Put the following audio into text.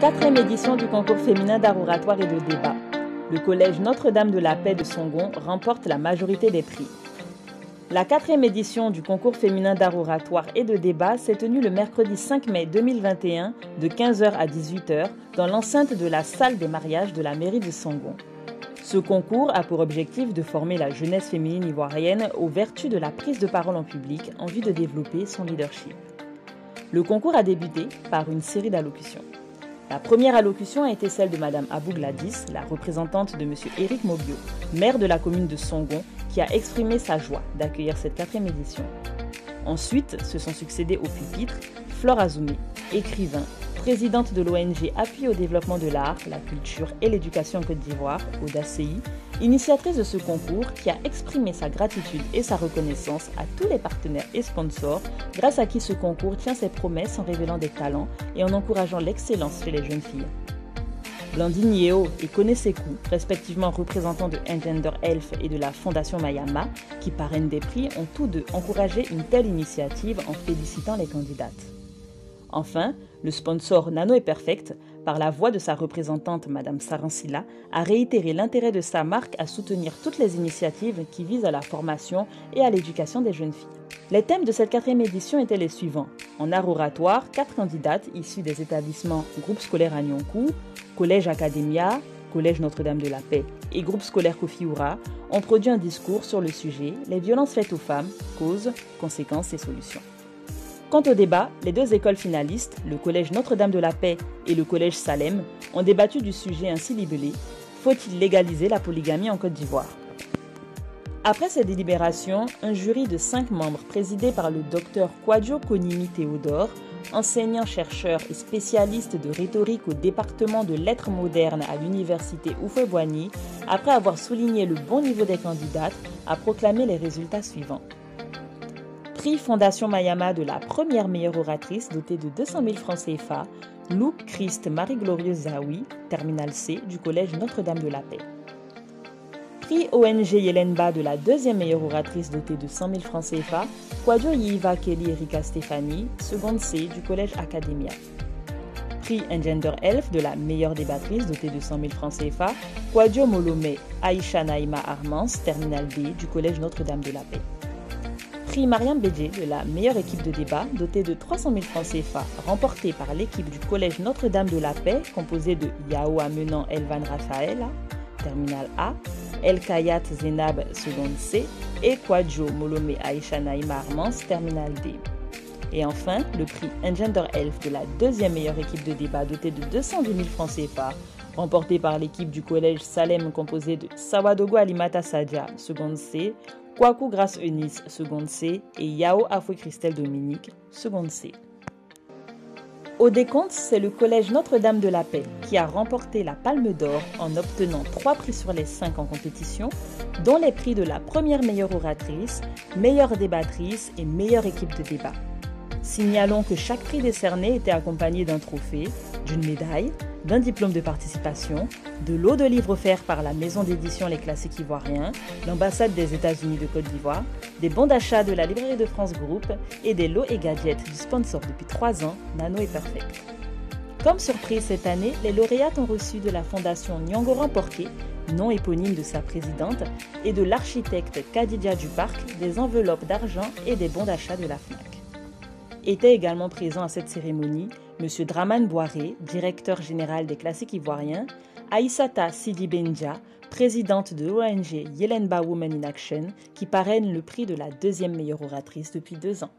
4e édition du concours féminin d'art oratoire et de débat. Le collège Notre-Dame de la Paix de Songon remporte la majorité des prix. La 4e édition du concours féminin d'art oratoire et de débat s'est tenue le mercredi 5 mai 2021 de 15h à 18h dans l'enceinte de la salle des mariages de la mairie de Songon. Ce concours a pour objectif de former la jeunesse féminine ivoirienne aux vertus de la prise de parole en public en vue de développer son leadership. Le concours a débuté par une série d'allocutions. La première allocution a été celle de Mme Abou Gladys, la représentante de M. Éric Mobio, maire de la commune de Songon, qui a exprimé sa joie d'accueillir cette 4e édition. Ensuite, se sont succédés au pupitre Flore Azoumé, écrivain, présidente de l'ONG Appui au développement de l'art, la culture et l'éducation en Côte d'Ivoire, ODACI, initiatrice de ce concours qui a exprimé sa gratitude et sa reconnaissance à tous les partenaires et sponsors, grâce à qui ce concours tient ses promesses en révélant des talents et en encourageant l'excellence chez les jeunes filles. Blandine Yeo et Kone Sekou, respectivement représentants de Engender Health et de la Fondation Mayama, qui parrainent des prix, ont tous deux encouragé une telle initiative en félicitant les candidates. Enfin, le sponsor Nano est Perfect, par la voix de sa représentante Mme Saransila, a réitéré l'intérêt de sa marque à soutenir toutes les initiatives qui visent à la formation et à l'éducation des jeunes filles. Les thèmes de cette 4e édition étaient les suivants. En art oratoire, 4 candidates issues des établissements Groupe scolaire Agnonkou, Collège Academia, Collège Notre-Dame de la Paix et Groupe scolaire Kofi-Oura ont produit un discours sur le sujet « Les violences faites aux femmes, causes, conséquences et solutions ». Quant au débat, les 2 écoles finalistes, le Collège Notre-Dame de la Paix et le Collège Salem, ont débattu du sujet ainsi libellé « Faut-il légaliser la polygamie en Côte d'Ivoire ?» Après ces délibérations, un jury de 5 membres présidé par le docteur Kwadjo Konimi Théodore, enseignant-chercheur et spécialiste de rhétorique au département de lettres modernes à l'université Houphouët-Boigny, après avoir souligné le bon niveau des candidates, a proclamé les résultats suivants. Prix Fondation Mayama de la première meilleure oratrice dotée de 200 000 francs CFA, Lou Christ Marie-Glorieuse Zawi, terminale C du Collège Notre-Dame de la Paix. Prix ONG Yelenba de la 2e meilleure oratrice dotée de 100 000 francs CFA, Kwadjo Yiva Kelly Erika Stéphanie, seconde C du Collège Academia. Prix Engender Health de la meilleure débattrice dotée de 100 000 francs CFA, Kwadjo Molomé Aïcha Naïma Armance, terminale D du Collège Notre-Dame de la Paix. Prix Mariam Bédjé de la meilleure équipe de débat dotée de 300 000 francs CFA, remportée par l'équipe du Collège Notre-Dame de la Paix, composée de Yao Amenan Elvan Rafaela, terminale A, El Kayat Zenab, seconde C, et Kwadjo Molomé Aïcha Naïma Armance, terminale D. Et enfin, le prix Engender Health de la 2e meilleure équipe de débat dotée de 210 000 francs CFA, remportée par l'équipe du Collège Salem composée de Sawadogo Alimata Sadia, seconde C, Kwaku Grace Eunice, seconde C, et Yao Afoué Christelle Dominique, seconde C. Au décompte, c'est le Collège Notre-Dame de la Paix qui a remporté la Palme d'Or en obtenant 3 prix sur les 5 en compétition, dont les prix de la première meilleure oratrice, meilleure débattrice et meilleure équipe de débat. Signalons que chaque prix décerné était accompagné d'un trophée, d'une médaille, d'un diplôme de participation, de lots de livres offerts par la maison d'édition Les Classiques Ivoiriens, l'ambassade des États-Unis de Côte d'Ivoire, des bons d'achat de la Librairie de France Group et des lots et gadgets du sponsor depuis 3 ans, Nano est Perfect. Comme surprise cette année, les lauréates ont reçu de la fondation Nyangoran Porqué, nom éponyme de sa présidente, et de l'architecte Kadidja Duparc des enveloppes d'argent et des bons d'achat de la FNAC. Étaient également présents à cette cérémonie M. Draman Boiré, directeur général des Classiques Ivoiriens, Aïssata Sidi Bendia, présidente de l'ONG Yelenba Women in Action, qui parraine le prix de la 2e meilleure oratrice depuis 2 ans.